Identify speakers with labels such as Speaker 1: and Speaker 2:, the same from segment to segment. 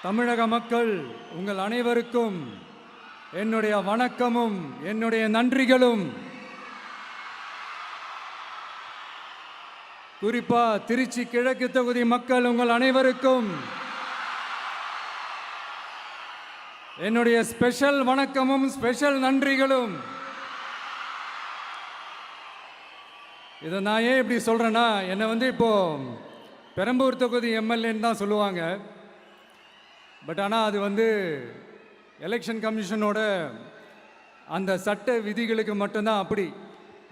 Speaker 1: தமிழக மக்கள் உங்கள் அனைவருக்கும் என்னுடைய வணக்கமும் என்னுடைய நன்றிகளும். குறிப்பா திருச்சி கிழக்கு தொகுதி மக்கள் உங்கள் அனைவருக்கும் என்னுடைய ஸ்பெஷல் வணக்கமும் ஸ்பெஷல் நன்றிகளும். இதை நான் ஏன் இப்படி சொல்றேன்னா, என்னை இப்போ பெரம்பூர் தொகுதி எம்எல்ஏன்னு தான் சொல்லுவாங்க. பட் ஆனால் அது எலெக்ஷன் கமிஷனோட அந்த சட்ட விதிகளுக்கு மட்டும்தான் அப்படி.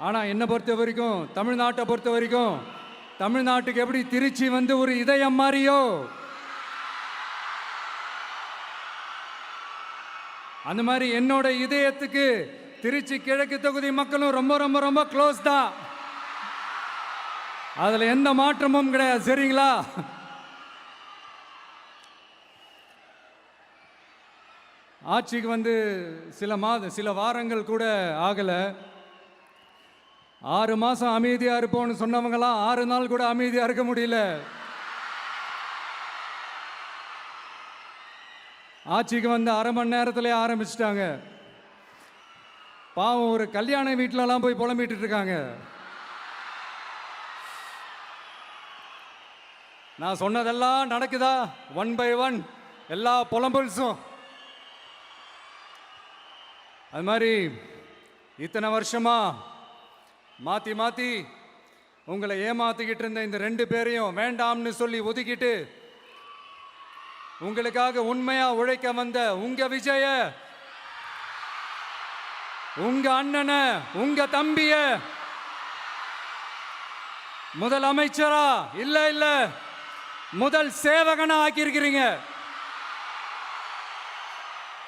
Speaker 1: ஆனால் என்னை பொறுத்த வரைக்கும், தமிழ்நாட்டை பொறுத்த வரைக்கும், தமிழ்நாட்டுக்கு எப்படி திருச்சி ஒரு இதயம் மாறியோ, அந்த மாதிரி என்னோட இதயத்துக்கு திருச்சி கிழக்கு தொகுதி மக்களும் ரொம்ப ரொம்ப ரொம்ப க்ளோஸ் தான். அதுல எந்த மாற்றமும் கிடையாது. சரிங்களா? ஆட்சிக்கு சில வாரங்கள் கூட ஆகல. 6 மாசம் அமைதியா இருப்போம்னு சொன்னவங்களாம் 6 நாள் கூட அமைதியா இருக்க முடியல. ஆட்சிக்கு அரை மணி நேரத்திலே ஆரம்பிச்சிட்டாங்க. பாவம், ஒரு கல்யாண வீட்டிலலாம் போய் புலம்பிட்டு இருக்காங்க. நான் சொன்னதெல்லாம் நடக்குதா? 1 by 1 எல்லா புலம்பல்ஸும். அது மாதிரி இத்தனை வருஷமா மாத்தி மாத்தி உங்களை ஏமாத்திக்கிட்டு இருந்த இந்த 2 பேரையும் வேண்டாம்னு சொல்லி ஒதுக்கிட்டு உங்களுக்காக உண்மையா உழைக்க வந்த உங்க விஜய, உங்க அண்ணனை, உங்க தம்பிய முதல் அமைச்சரா இல்ல முதல் சேவகனா ஆக்கியிருக்கிறீங்க.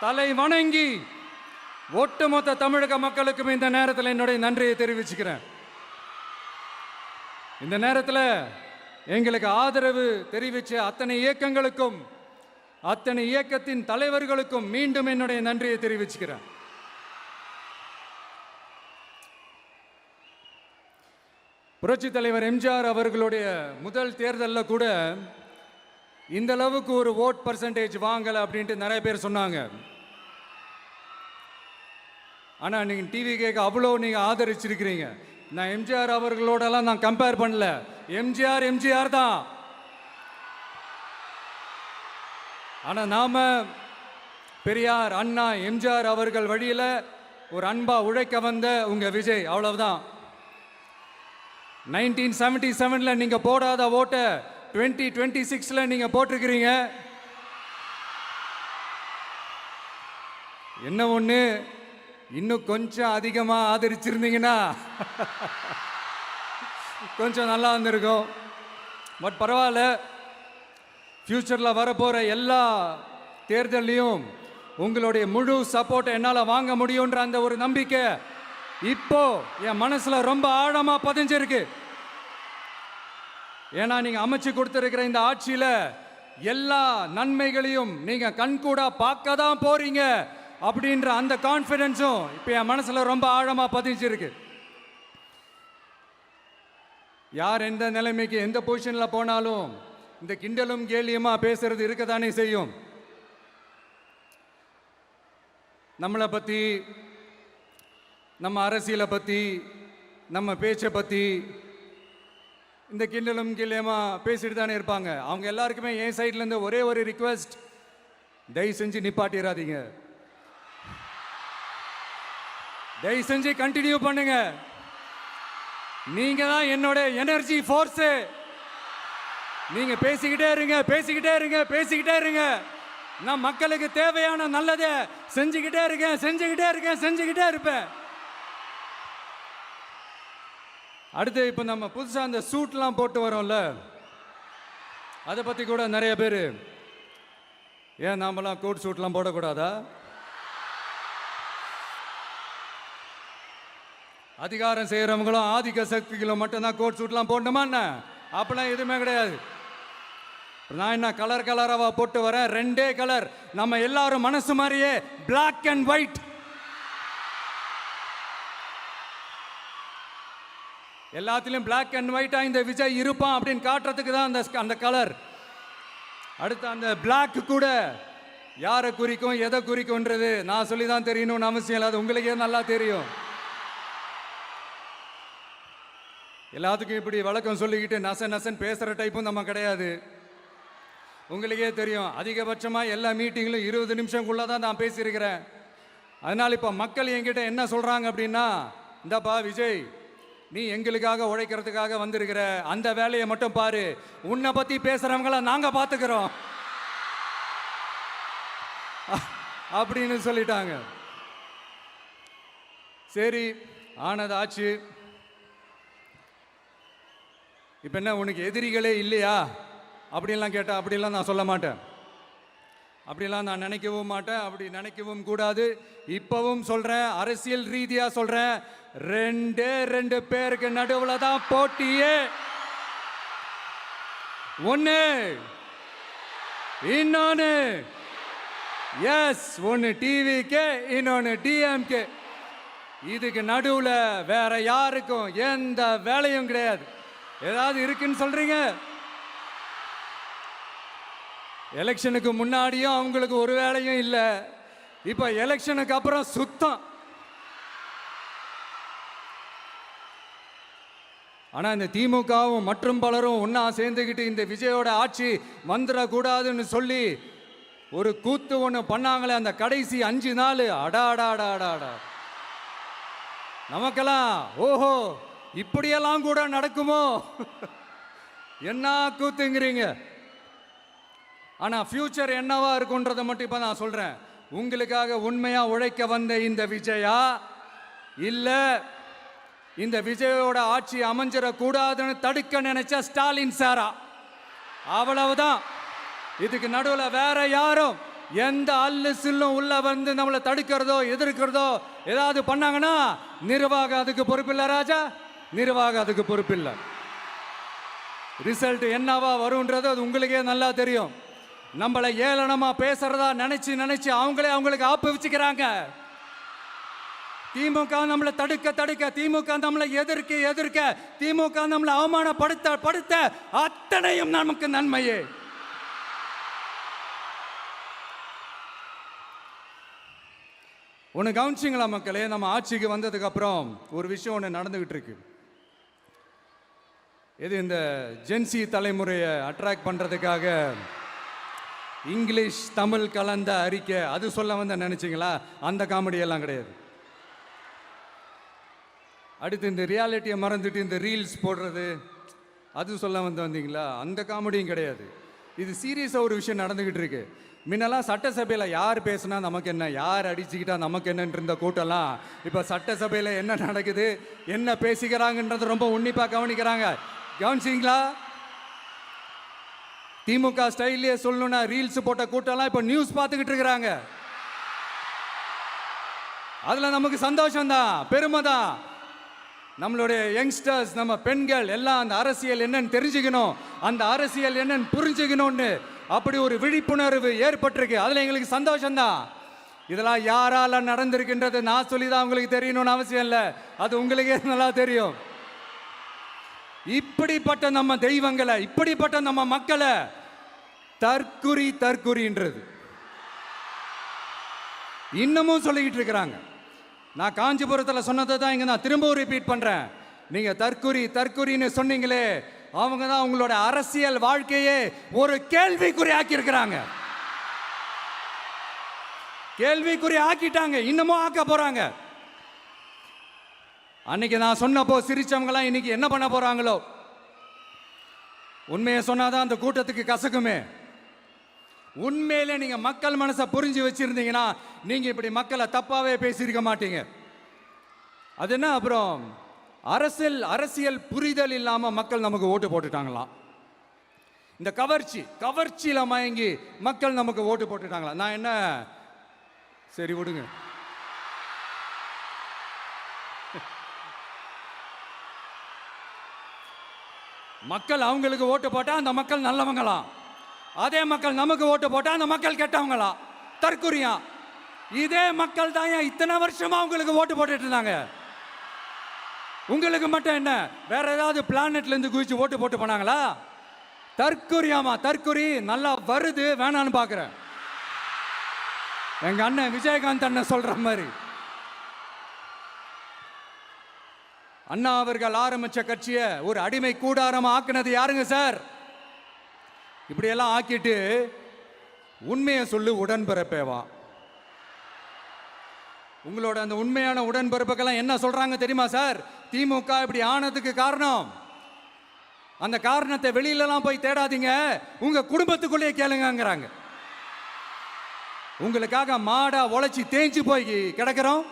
Speaker 1: தலை வணங்கி ஒட்டுமொத்த தமிழக மக்களுக்கும் இந்த நேரத்தில் என்னுடைய நன்றியை தெரிவிச்சுக்கிறேன். இந்த நேரத்தில் எங்களுக்கு ஆதரவு தெரிவித்த அத்தனை இயக்கங்களுக்கும், அத்தனை இயக்கத்தின் தலைவர்களுக்கும் மீண்டும் என்னுடைய நன்றியை தெரிவிச்சுக்கிறேன். புரட்சி தலைவர் எம்ஜிஆர் அவர்களுடைய முதல் தேர்தலில் கூட இந்த அளவுக்கு ஒரு ஓட் பர்சன்டேஜ் வாங்கலை அப்படின்ட்டு நிறைய பேர் சொன்னாங்க. ஆனால் நீங்கள் டிவி கேட்க அவ்வளோ நீங்கள் ஆதரிச்சிருக்கிறீங்க. நான் எம்ஜிஆர் அவர்களோடலாம் நான் கம்பேர் பண்ணல. எம்ஜிஆர் தான். ஆனால் நாம பெரியார், அண்ணா, எம்ஜிஆர் அவர்கள் வழியில் ஒரு அன்பா உழைக்க வந்த உங்க விஜய், அவ்வளவுதான். 1977 நீங்க போடாத ஓட்டை 2026 நீங்க போட்டிருக்கிறீங்க. என்ன ஒண்ணு, இன்னும் கொஞ்சம் அதிகமா ஆதரிச்சிருந்தீங்கன்னா கொஞ்சம் நல்லா இருந்திருக்கும். பட் பரவாயில்ல, ஃபியூச்சரில் வரப்போற எல்லா தேர்தலையும் உங்களுடைய முழு சப்போர்ட்டை என்னால் வாங்க முடியுன்ற அந்த ஒரு நம்பிக்கை இப்போ என் மனசுல ரொம்ப ஆழமா பதிஞ்சிருக்கு. ஏன்னா நீங்க அமைச்சு கொடுத்திருக்கிற இந்த ஆட்சியில எல்லா நன்மைகளையும் நீங்க கண்கூடா பார்க்க தான் போறீங்க அப்படின்ற அந்த கான்ஃபிடன்ஸும் இப்போ என் மனசுல ரொம்ப ஆழமா பதிஞ்சிருக்கு. யார் எந்த நிலைமைக்கு எந்த பொசிஷன்ல போனாலும் இந்த கிண்டலும் கேலியுமா பேசுறது இருக்கதானே செய்யும். நம்மளை பத்தி, நம்ம அரசியலை பத்தி, நம்ம பேச்சை பத்தி இந்த கிண்டலும் கேலியுமா பேசிட்டு தானே இருப்பாங்க. அவங்க எல்லாருக்குமே என் சைட்ல இருந்து ஒரே ஒரு ரிக்வெஸ்ட், தயவு செஞ்சு நிப்பாட்டிடாதீங்க. தயவு செஞ்சு கண்டினியூ பண்ணுங்க. நீங்க தான் என்னோட எனர்ஜி ஃபோர்ஸ். நீங்க பேசிக்கிட்டே இருங்க. நான் மக்களுக்கு தேவையான நல்லதை செஞ்சுக்கிட்டே இருப்பேன். அடுத்து இப்போ நம்ம புதுசாக அந்த சூட்லாம் போட்டு வரோம்ல, அதை பற்றி கூட நிறைய பேர், ஏன் நாமெல்லாம் கோட் சூட்லாம் போடக்கூடாதா? அதிகாரம் செய்கிறவங்களும் ஆதிக்க சக்திகளும் மட்டும்தான் கோட் சூட்லாம் போடணுமா என்ன? அப்பெல்லாம் எதுவுமே கிடையாது. நான் என்ன கலராவா போட்டு வரேன்? 2 கலர், நம்ம எல்லாரும் மனசு மாதிரியே பிளாக் அண்ட் ஒயிட். எல்லாத்திலும் பிளாக் அண்ட் ஒயிட்டா இந்த விஜய் இருப்பான் அப்படின்னு காட்டுறதுக்கு தான் அந்த கலர். அடுத்து அந்த பிளாக் கூட யாரை குறிக்கும் எதை குறிக்கும்ன்றது நான் சொல்லி தான் தெரியணும்னு அவசியம் இல்லை, அது உங்களுக்கே நல்லா தெரியும். எல்லாத்துக்கும் இப்படி வழக்கம் சொல்லிக்கிட்டு நசன் பேசுகிற டைப்பும் நம்ம கிடையாது. உங்களுக்கே தெரியும், அதிகபட்சமாக எல்லா மீட்டிங்களும் 20 நிமிஷம்குள்ளே தான் நான் பேசியிருக்கிறேன். அதனால் இப்போ மக்கள் என்கிட்ட என்ன சொல்கிறாங்க அப்படின்னா, இந்தாப்பா விஜய், நீ எங்களுக்காக உழைக்கிறதுக்காக வந்திருக்கிற, அந்த வேலையை மட்டும் பாரு, உன்னை பற்றி பேசுகிறவங்கள நாங்கள் பார்த்துக்கிறோம் அப்படின்னு சொல்லிட்டாங்க. சரி, ஆனது ஆச்சு. இப்போ என்ன, உனக்கு எதிரிகளே இல்லையா அப்படின்லாம் கேட்டால் அப்படிலாம் நான் சொல்ல மாட்டேன், அப்படிலாம் நான் நினைக்கவும் மாட்டேன், அப்படி நினைக்கவும் கூடாது. இப்பவும் சொல்கிறேன், அரசியல் ரீதியாக சொல்கிறேன், 2 பேருக்கு நடுவில் தான் போட்டியே. ஒன்று, இன்னொன்று எஸ், ஒன்று டிவிக்கு, இன்னொன்று டிஎம்கே. இதுக்கு நடுவில் வேற யாருக்கும் எந்த வேலையும் கிடையாது. ஏதாவது இருக்குன்னு சொல்றீங்க? எலெக்ஷனுக்கு முன்னாடியும் அவங்களுக்கு ஒரு வேலையும் இல்லை, இப்போ எலெக்ஷனுக்கு அப்புறம் சுத்தம். ஆனால் இந்த திமுகவும் மற்றும் பலரும் ஒன்றா சேர்ந்துக்கிட்டு இந்த விஜயோட ஆட்சி வந்துடக்கூடாதுன்னு சொல்லி ஒரு கூத்து ஒன்று பண்ணாங்களே, அந்த கடைசி 5 நாள், அடாடாடாடாடா, நமக்கெல்லாம் ஓஹோ இப்படியெல்லாம் கூட நடக்குமோ என்ன கூத்துங்கிறீங்க. ஆனால் ஃபியூச்சர் என்னவா இருக்குன்றதை மட்டும் இப்போ நான் சொல்கிறேன். உங்களுக்காக உண்மையாக உழைக்க வந்த இந்த விஜயா, இல்லை இந்த விஜயோட ஆட்சி அமைஞ்சிடக்கூடாதுன்னு தடுக்க நினைச்ச ஸ்டாலின் சாரா, அவ்வளவுதான். இதுக்கு நடுவில் வேற யாரும் எந்த அல்லு சில்லும் உள்ள வந்து நம்மளை தடுக்கிறதோ எதிர்க்கிறதோ ஏதாவது பண்ணாங்கன்னா நிர்வாகம் அதுக்கு பொறுப்பில்லை ராஜா, நிர்வாகம் அதுக்கு பொறுப்பில்லை. ரிசல்ட் என்னவா வரும்ன்றது அது உங்களுக்கே நல்லா தெரியும். நம்மளை ஏளனமா பேசுறதா நினைச்சு அவங்களுக்கு ஆப்பு வச்சுக்கிறாங்க. திமுக நம்மளை தடுக்க, திமுக நம்மளை எதிர்க்க, திமுக நம்மளை அவமானப்படுத்த அத்தனையும் நமக்கு நன்மையே. ஒன்று கவனிச்சிங்களா மக்களே, நம்ம ஆட்சிக்கு வந்ததுக்கு அப்புறம் ஒரு விஷயம் ஒன்று நடந்துகிட்டு இருக்கு. இது இந்த ஜென்சி தலைமுறையை அட்ராக்ட் பண்ணுறதுக்காக இங்கிலீஷ் தமிழ் கலந்த அறிக்கை, அது சொல்ல வந்து நினைச்சிங்களா? அந்த காமெடியெல்லாம் கிடையாது. அடுத்து இந்த ரியாலிட்டியை மறந்துட்டு இந்த ரீல்ஸ் போடுறது, அது சொல்ல வந்தீங்களா? அந்த காமெடியும் கிடையாது. இது சீரியஸாக ஒரு விஷயம் நடந்துக்கிட்டு இருக்கு. முன்னெல்லாம் சட்டசபையில் யார் பேசுனா நமக்கு என்ன, யார் அடிச்சுக்கிட்டா நமக்கு என்னன்னு இருந்த கூட்டம்லாம் இப்போ சட்டசபையில் என்ன நடக்குது, என்ன பேசிக்கிறாங்கன்றது ரொம்ப உன்னிப்பாக கவனிக்கிறாங்க. கவனிச்சிங்களா? திமுக ஸ்டைல்லையே சொல்லணும்னா ரீல்ஸ் போட்ட கூட்டம்லாம் இப்போ நியூஸ் பார்த்துக்கிட்டு இருக்கிறாங்க. அதில் நமக்கு சந்தோஷம்தான், பெருமை தான். நம்மளுடைய யங்ஸ்டர்ஸ், நம்ம பெண்கள் எல்லாம் அந்த அரசியல் என்னன்னு தெரிஞ்சுக்கணும், அந்த அரசியல் என்னன்னு புரிஞ்சுக்கணும்னு அப்படி ஒரு விழிப்புணர்வு ஏற்பட்டிருக்கு. அதில் எங்களுக்கு சந்தோஷம்தான். இதெல்லாம் யாரால நடந்திருக்கின்றது நான் சொல்லி தான் உங்களுக்கு தெரியணும்னு அவசியம் இல்லை, அது உங்களுக்கே நல்லா தெரியும். இப்படிப்பட்ட நம்ம தெய்வங்களை, இப்படிப்பட்ட நம்ம மக்களை தற்குறின்றது இன்னமும் சொல்லிக்கிட்டு இருக்கிறாங்க. நான் காஞ்சிபுரத்தில் சொன்னதை தான் இங்கே நான் திரும்பவும் ரிப்பீட் பண்ணுறேன். நீங்கள் தற்குறின்னு சொன்னீங்களே, அவங்க தான் உங்களோட அரசியல் வாழ்க்கையே ஒரு கேள்விக்குறி ஆக்கியிருக்கிறாங்க. கேள்விக்குறி ஆக்கிட்டாங்க, இன்னமும் ஆக்க போறாங்க. அன்னைக்கு நான் சொன்னப்போ சிரிச்சவங்களாம் இன்னைக்கு என்ன பண்ண போறாங்களோ. உண்மையை சொன்னாதான் அந்த கூட்டத்துக்கு கசக்குமே. உண்மையிலே நீங்க மக்கள் மனசை புரிஞ்சு வச்சிருந்தீங்கன்னா நீங்க இப்படி மக்களை தப்பாவே பேசியிருக்க மாட்டீங்க. அது என்ன, அப்புறம் அரசியல் புரிதல் இல்லாம மக்கள் நமக்கு ஓட்டு போட்டுட்டாங்களாம். இந்த கவர்ச்சியில மயங்கி மக்கள் நமக்கு ஓட்டு போட்டுட்டாங்களா? நான் என்ன, சரி விடுங்க. மக்கள் அவங்களுக்கு ஓட்டு போட்டா அந்த மக்கள் நல்லவங்களாம், அதே மக்கள் நமக்கு ஓட்டு போட்டா அந்த மக்கள் கெட்டவங்களா, தற்குறியா. இதே மக்கள் தான் இத்தனை வருஷமா உங்களுக்கு ஓட்டு போட்டுட்டு இருந்தாங்க. உங்களுக்கு மட்டும் என்ன, வேற ஏதாவது பிளானட்ல இருந்து குதிச்சு ஓட்டு போட்டு போனாங்களா? தற்குறியாமா தற்குறி நல்லா வருது வேணான்னு பார்க்குறேன். எங்க அண்ணன் விஜயகாந்த் அண்ணன் சொல்ற மாதிரி அண்ணா அவர்கள் ஆரம்பிச்ச கட்சியை ஒரு அடிமை கூடாரமா ஆக்குனது யாருங்க சார்? இப்படியெல்லாம் ஆக்கிட்டு உண்மையை சொல்லு உடன்பிறப்பேவா. உங்களோட அந்த உண்மையான உடன்பிறப்புக்கெல்லாம் என்ன சொல்றாங்க தெரியுமா சார்? திமுக இப்படி ஆனதுக்கு காரணம், அந்த காரணத்தை வெளியிலலாம் போய் தேடாதீங்க, உங்க குடும்பத்துக்குள்ளேயே கேளுங்கிறாங்க. உங்களுக்காக மாடா உழைச்சி தேஞ்சு போய் கிடக்கிறோம்.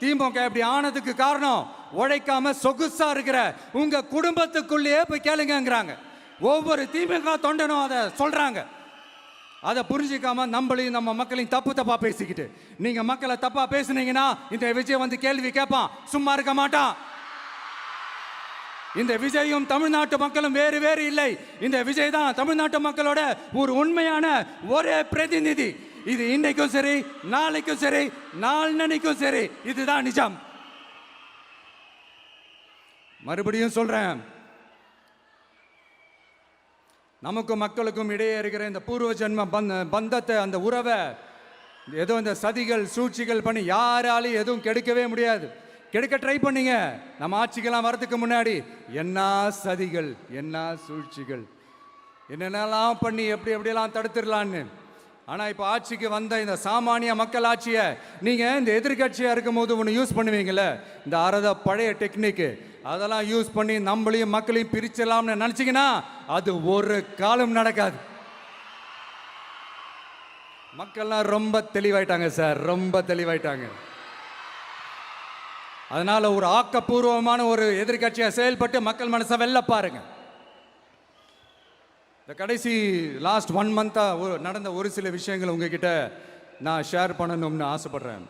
Speaker 1: திமுக இப்படி ஆனதுக்கு காரணம் உழைக்காம சொகுசா இருக்கிற உங்க குடும்பத்துக்குள்ளேயே போய் கேளுங்கிறாங்க. ஒவ்வொரு திமுக தொண்டனும் அதை சொல்றாங்க. அதை புரிஞ்சிக்காம நம்மளையும் நம்ம மக்களையும் தப்பா பேசிக்கிட்டு, நீங்க மக்களை தப்பா பேசுனீங்கன்னா இந்த விஜய் வந்து கேள்வி கேட்பான், சும்மா இருக்க மாட்டான். இந்த விஜயும் தமிழ்நாட்டு மக்களும் வேறு வேறு இல்லை. இந்த விஜய் தான் தமிழ்நாட்டு மக்களோட ஒரு உண்மையான ஒரே பிரதிநிதி. இது இன்னைக்கும் சரி, நாளைக்கும் சரி, நாளன்னைக்கும் சரி, இதுதான் நிஜம். மறுபடியும் சொல்றேன், நமக்கும் மக்களுக்கும் இடையே இருக்கிற இந்த பூர்வ ஜென்ம பந்தத்தை, அந்த உறவை ஏதோ இந்த சதிகள் சூழ்ச்சிகள் பண்ணி யாராலையும் எதுவும் கெடுக்கவே முடியாது. கெடுக்க ட்ரை பண்ணீங்க. நம்ம ஆட்சிக்கெல்லாம் வரதுக்கு முன்னாடி என்ன சதிகள், என்ன சூழ்ச்சிகள், என்னென்னலாம் பண்ணி எப்படியெல்லாம் தடுத்துடலான்னு. ஆனால் இப்போ ஆட்சிக்கு வந்த இந்த சாமானிய மக்கள் ஆட்சியை நீங்கள் இந்த எதிர்கட்சியாக இருக்கும் போது ஒன்று யூஸ் பண்ணுவீங்கள்ல, இந்த பழைய டெக்னிக்கு, அதெல்லாம் யூஸ் பண்ணி நம்மளையும் மக்களையும் பிரிச்சிடலாம்னு நினச்சிங்கன்னா அது ஒரு காலம் நடக்காது. மக்கள்லாம் ரொம்ப தெளிவாயிட்டாங்க சார், ரொம்ப தெளிவாயிட்டாங்க. அதனால ஒரு ஆக்கப்பூர்வமான ஒரு எதிர்கட்சியை செயல்பட்டு மக்கள் மனசை வெல்ல பாருங்க. இந்த கடைசி லாஸ்ட் 1 மந்த்தாக நடந்த ஒரு சில விஷயங்கள் உங்ககிட்ட நான் ஷேர் பண்ணணும்னு ஆசைப்படுறேன்.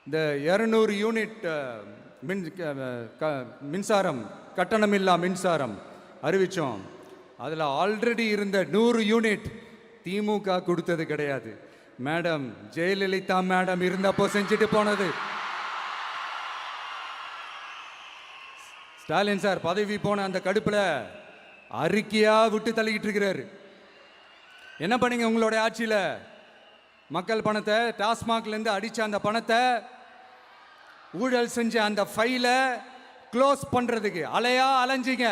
Speaker 1: இந்த 200 யூனிட் மின்சாரம், கட்டணமில்லா மின்சாரம் அறிவித்தோம். அதில் ஆல்ரெடி இருந்த 100 யூனிட் திமுக கொடுத்தது கிடையாது. மேடம் ஜெயலலிதா மேடம் இருந்தப்போ செஞ்சுட்டு போனது. ஸ்டாலின் சார் பதவி போன அந்த கடுப்பில் அறிக்கையா விட்டு தள்ளிக்கிட்டு இருக்கிறாரு. என்ன பண்ணீங்க உங்களுடைய ஆட்சியில்? மக்கள் பணத்தை, டாஸ்மாக்லேருந்து அடித்த அந்த பணத்தை, ஊழல் செஞ்ச அந்த ஃபைலை க்ளோஸ் பண்ணுறதுக்கு அலையா அலைஞ்சிங்க.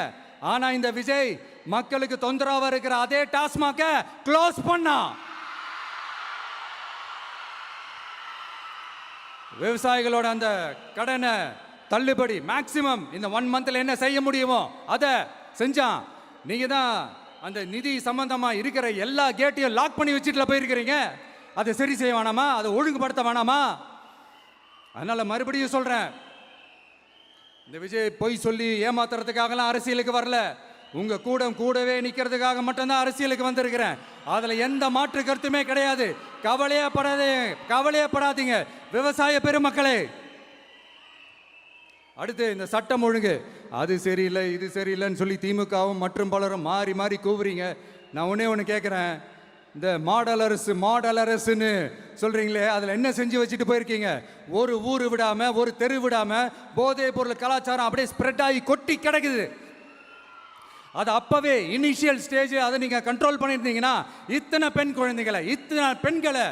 Speaker 1: ஆனால் இந்த விஜய் மக்களுக்கு தொந்தரவாக இருக்கிற அதே டாஸ்மாகை க்ளோஸ் பண்ணா. விவசாயிகளோட அந்த கடனை தள்ளுபடி மேக்சிமம் இந்த 1 மந்த்ல என்ன செய்ய முடியுமோ அதை செஞ்சான். நீங்க தான் அந்த நிதி சம்பந்தமா இருக்கிற எல்லா கேட்டையும் லாக் பண்ணி வச்சுட்டு போயிருக்கிறீங்க. அதை சரி செய்ய வேணாமா? அதை ஒழுங்குபடுத்த வேணாமா? அதனால மறுபடியும் சொல்றேன், இந்த விஜய் பொய் சொல்லி ஏமாத்துறதுக்காகலாம் அரசியலுக்கு வரல. உங்க கூடவே நிக்கிறதுக்காக மட்டும்தான் அரசியலுக்கு வந்திருக்கிறேன். அதுல எந்த மாற்று கருத்துமே கிடையாது. கவலையப்படாதீங்க விவசாய பெருமக்களே. அடுத்து இந்த சட்டம் ஒழுங்கு, அது சரியில்லை இது சரியில்லைன்னு சொல்லி திமுகவும் மற்றும் பலரும் மாறி மாறி கூவுறீங்க. நான் ஒன்று கேட்குறேன், இந்த மாடல் அரசுன்னு சொல்கிறீங்களே, அதில் என்ன செஞ்சு வச்சுட்டு போயிருக்கீங்க? ஒரு ஊர் விடாமல், ஒரு தெரு விடாமல் போதைப் பொருள் கலாச்சாரம் அப்படியே ஸ்ப்ரெட் ஆகி கொட்டி கிடக்குது. அது அப்போவே இனிஷியல் ஸ்டேஜ் அதை நீங்கள் கண்ட்ரோல் பண்ணியிருந்தீங்கன்னா இத்தனை பெண் குழந்தைகளை, இத்தனை பெண்களை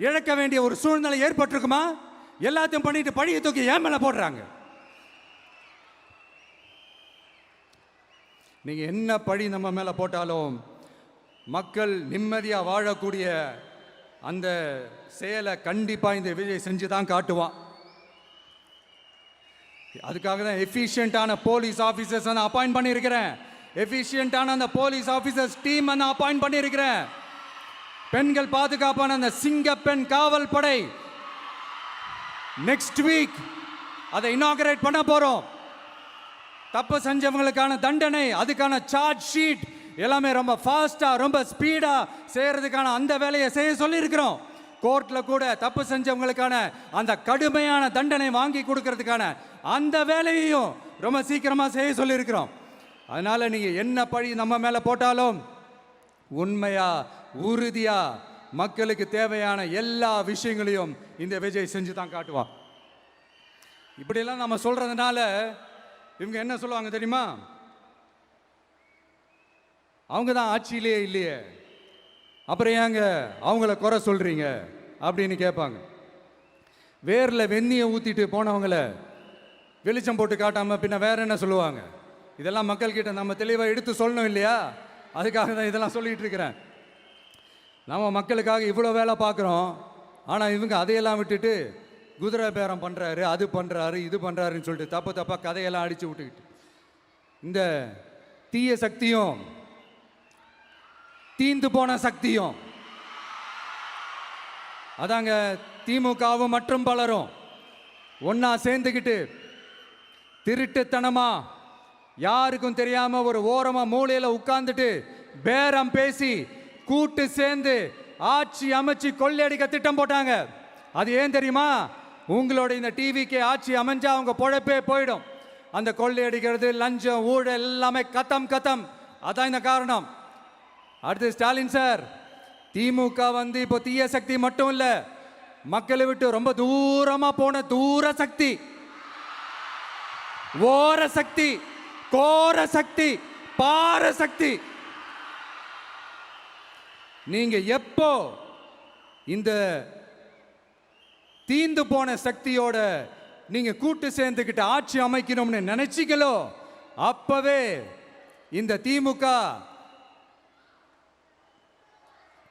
Speaker 1: இழக்க வேண்டிய ஒரு சூழ்நிலை ஏற்பட்டிருக்குமா? எல்லாத்தையும் பண்ணிட்டு பழியை தூக்கி ஏன் மேலே போடுறாங்க. நீங்கள் என்ன பழி நம்ம மேலே போட்டாலும் மக்கள் நிம்மதியாக வாழக்கூடிய அந்த செயலை கண்டிப்பாக இந்த விஜய் செஞ்சு தான் காட்டுவான். அதுக்காக தான் எஃபிஷியண்டான போலீஸ் ஆஃபீஸர்ஸ் நான் அப்பாயிண்ட் பண்ணியிருக்கிறேன். எஃபிஷியண்டான அந்த போலீஸ் ஆஃபீஸர்ஸ் டீம் நான் அப்பாயிண்ட் பண்ணியிருக்கிறேன். பெண்கள் பாதுகாப்பான அந்த சிங்கப்பெண் காவல் படை நெக்ஸ்ட் வீக் அதை இனாகரேட் பண்ண போகிறோம். தப்பு செஞ்சவங்களுக்கான தண்டனை, அதுக்கான சார்ஜ் ஷீட் எல்லாமே ரொம்ப ஃபாஸ்ட்டாக ரொம்ப ஸ்பீடாக செய்கிறதுக்கான அந்த வேலையை செய்ய சொல்லியிருக்கிறோம். கோர்ட்டில் கூட தப்பு செஞ்சவங்களுக்கான அந்த கடுமையான தண்டனை வாங்கி கொடுக்கறதுக்கான அந்த வேலையையும் ரொம்ப சீக்கிரமாக செய்ய சொல்லியிருக்கிறோம். அதனால் நீங்கள் என்ன பழி நம்ம மேலே போட்டாலும் உண்மையாக உறுதியாக மக்களுக்கு தேவையான எல்லா விஷயங்களையும் இந்த விஜய் செஞ்சு தான் காட்டுவான். இப்படியெல்லாம் நம்ம சொல்கிறதுனால இவங்க என்ன சொல்லுவாங்க தெரியுமா? அவங்க தான் ஆட்சியிலே இல்லையே, அப்புறம் ஏங்க அவங்கள குறை சொல்றீங்க அப்படின்னு கேட்பாங்க. வேரில் வெந்நியை ஊற்றிட்டு போனவங்கள வெளிச்சம் போட்டு காட்டாமல் பின்ன வேற என்ன சொல்லுவாங்க? இதெல்லாம் மக்கள்கிட்ட நம்ம தெளிவாக எடுத்து சொல்லணும் இல்லையா? அதுக்காக தான் இதெல்லாம் சொல்லிகிட்டு இருக்கிறேன். நம்ம மக்களுக்காக இவ்வளோ வேலை பார்க்குறோம், ஆனால் இவங்க அதையெல்லாம் விட்டுட்டு குதிரை பேரம் பண்ணுறாரு, அது பண்ணுறாரு, இது பண்ணுறாருன்னு சொல்லிட்டு தப்பாக கதையெல்லாம் அடித்து விட்டுக்கிட்டு இந்த தீய சக்தியும் தீந்து போன சக்தியும் அதாங்க திமுகவும் மற்றும் பலரும் ஒன்னா சேர்ந்துக்கிட்டு திருட்டுத்தனமா யாருக்கும் தெரியாம ஒரு ஓரமா மூலையில உட்கார்ந்துட்டு பேரம் பேசி கூட்டு சேர்ந்து ஆட்சி அமைச்சு கொள்ளையடிக்க திட்டம் போட்டாங்க. அது ஏன் தெரியுமா? உங்களோட இந்த டிவிக்கு ஆட்சி அமைஞ்சா அவங்க பொழப்பே போயிடும். அந்த கொள்ளையடிக்கிறது, லஞ்சம், ஊழல் எல்லாமே கத்தம் கத்தம். அதான் இந்த காரணம். அடுத்து ஸ்டாலின் சார், திமுக வந்து இப்போ தீய சக்தி மட்டும் இல்ல, மக்களை விட்டு ரொம்ப தூரமா போன தூர சக்தி, ஓர சக்தி, கோர சக்தி, பார சக்தி. நீங்க எப்போ இந்த தீந்து போன சக்தியோட நீங்க கூட்டு சேர்ந்துக்கிட்டு ஆட்சி அமைக்கணும்னு நினைச்சீங்களோ, அப்பவே இந்த திமுக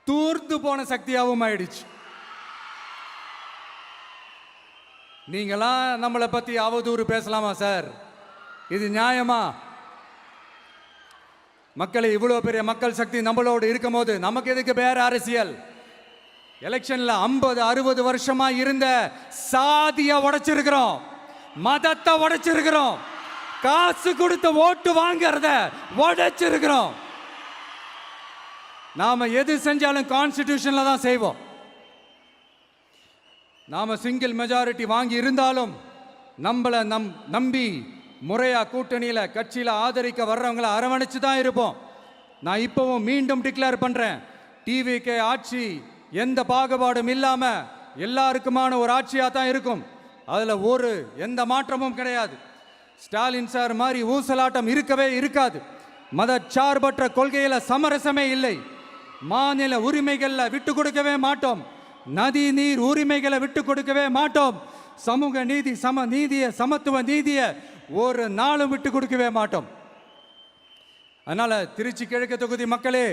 Speaker 1: தூர்த்து போன சக்தியாகவும் ஆயிடுச்சு. நீங்களாம் நம்மளை பத்தி அவதூறு பேசலாமா சார்? இது நியாயமா? மக்களை இவ்வளோ பெரிய மக்கள் சக்தி நம்மளோடு இருக்கும் போது நமக்கு எதுக்கு வேற அரசியல்? எலெக்ஷன்ல 50-60 வருஷமா இருந்த சாதிய உடைச்சிருக்கிறோம், மதத்தை உடைச்சிருக்கிறோம், காசு கொடுத்து ஓட்டு வாங்கறத உடைச்சிருக்கிறோம். நாம எது செஞ்சாலும் கான்ஸ்டிடியூஷன்ல தான் செய்வோம். நாம சிங்கிள் மெஜாரிட்டி வாங்கி இருந்தாலும் நம்மளை நம்பி முறையா கூட்டணியில கட்சியில ஆதரிக்க வர்றவங்களை அரவணைச்சு தான் இருப்போம். நான் இப்பவும் மீண்டும் டிக்ளேர் பண்றேன், டிவிகே ஆட்சி எந்த பாகுபாடும் இல்லாம எல்லாருக்குமான ஒரு ஆட்சியா தான் இருக்கும். அதுல எந்த மாற்றமும் கிடையாது. ஸ்டாலின் சார் மாதிரி ஊசலாட்டம் இருக்கவே இருக்காது. மதச்சார்பற்ற கொள்கையில சமரசமே இல்லை. மாநில உரிமைகள்ல விட்டு கொடுக்கவே மாட்டோம். நதி நீர் உரிமைகளை விட்டு கொடுக்கவே மாட்டோம். சமூக நீதி, சம நீதிய, சமத்துவ நீதிய ஒரு நாளும் விட்டு கொடுக்கவே மாட்டோம். அதனால திருச்சி கிழக்கு தொகுதி மக்களே,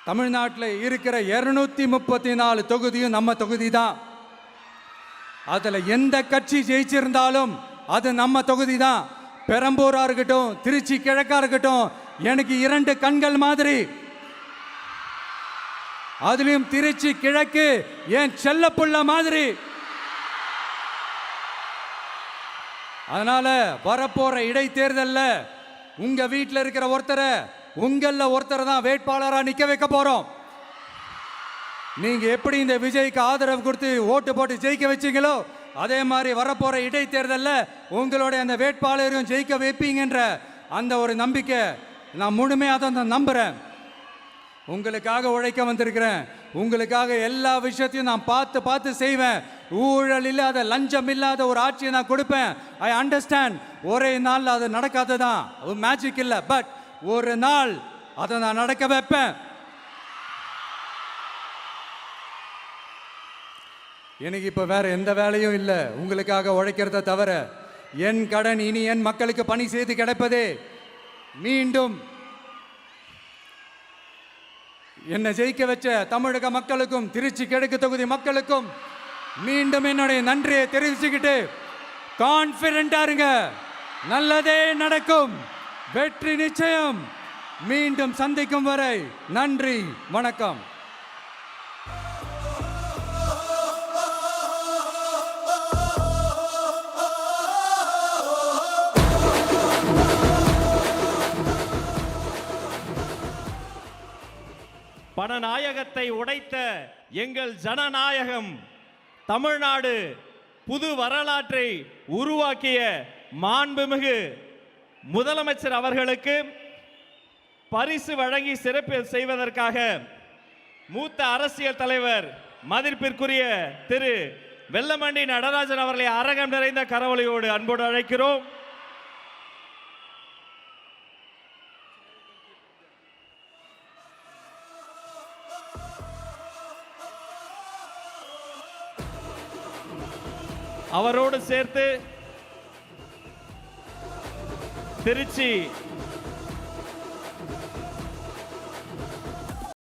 Speaker 1: தமிழ்நாட்டில் இருக்கிற 234 தொகுதியும் நம்ம தொகுதி தான். அதுல எந்த கட்சி ஜெயிச்சிருந்தாலும் அது நம்ம தொகுதி தான். பெரம்பூரா இருக்கட்டும், திருச்சி கிழக்கா இருக்கட்டும், எனக்கு 2 கண்கள் மாதிரி. அதுலயும் திருச்சி கிழக்கு என் செல்ல புள்ள மாதிரி. அதனால வரப்போற இடைத்தேர்தல்ல உங்க வீட்டில் இருக்கிற ஒருத்தரை உங்கள ஒருத்தரை தான் வேட்பாளரா நிக்க வைக்க போறோம். நீங்க எப்படி இந்த விஜய்க்கு ஆதரவு கொடுத்து ஓட்டு போட்டு ஜெயிக்க வச்சீங்களோ, அதே மாதிரி வரப்போற இடைத்தேர்தல்ல உங்களுடைய அந்த வேட்பாளரையும் ஜெயிக்க வைப்பீங்கன்ற அந்த ஒரு நம்பிக்கை நான் முழுமையாக தான் நம்புறேன். உங்களுக்காக உழைக்க வந்திருக்கிறேன். உங்களுக்காக எல்லா விஷயத்தையும் நான் பார்த்து செய்வேன். ஊழல் இல்லாத, லஞ்சம் இல்லாத ஒரு ஆட்சியை நான் கொடுப்பேன். I understand. ஒரே நாள் அது நடக்காததான், மேஜிக் இல்லை. பட் ஒரு நாள் அதை நான் நடக்க வைப்பேன். எனக்கு இப்ப வேற எந்த வேலையும் இல்லை உங்களுக்காக உழைக்கிறத தவிர. என் கடன் இனி என் மக்களுக்கு பணி செய்து கிடைப்பதே. மீண்டும் என்னை ஜெயிக்க வச்ச தமிழக மக்களுக்கும் திருச்சி கிழக்கு தொகுதி மக்களுக்கும் மீண்டும் என்னுடைய நன்றியை தெரிவிச்சுக்கிட்டு கான்பிடண்டா இருங்க, நல்லதே நடக்கும், வெற்றி நிச்சயம். மீண்டும் சந்திக்கும் வரை நன்றி, வணக்கம்.
Speaker 2: பணநாயகத்தை உடைத்த எங்கள் ஜனநாயகம் தமிழ்நாடு புது வரலாற்றை உருவாக்கிய மாண்புமிகு முதலமைச்சர் அவர்களுக்கு பரிசு வழங்கி சிறப்பு செய்வதற்காக மூத்த அரசியல் தலைவர் மதிப்பிற்குரிய திரு வெல்லமண்டி நடராஜன் அவர்களை அரங்கம் நிறைந்த கரவொலியோடு அன்போடு அழைக்கிறோம். அவரோடு சேர்த்து திருச்சி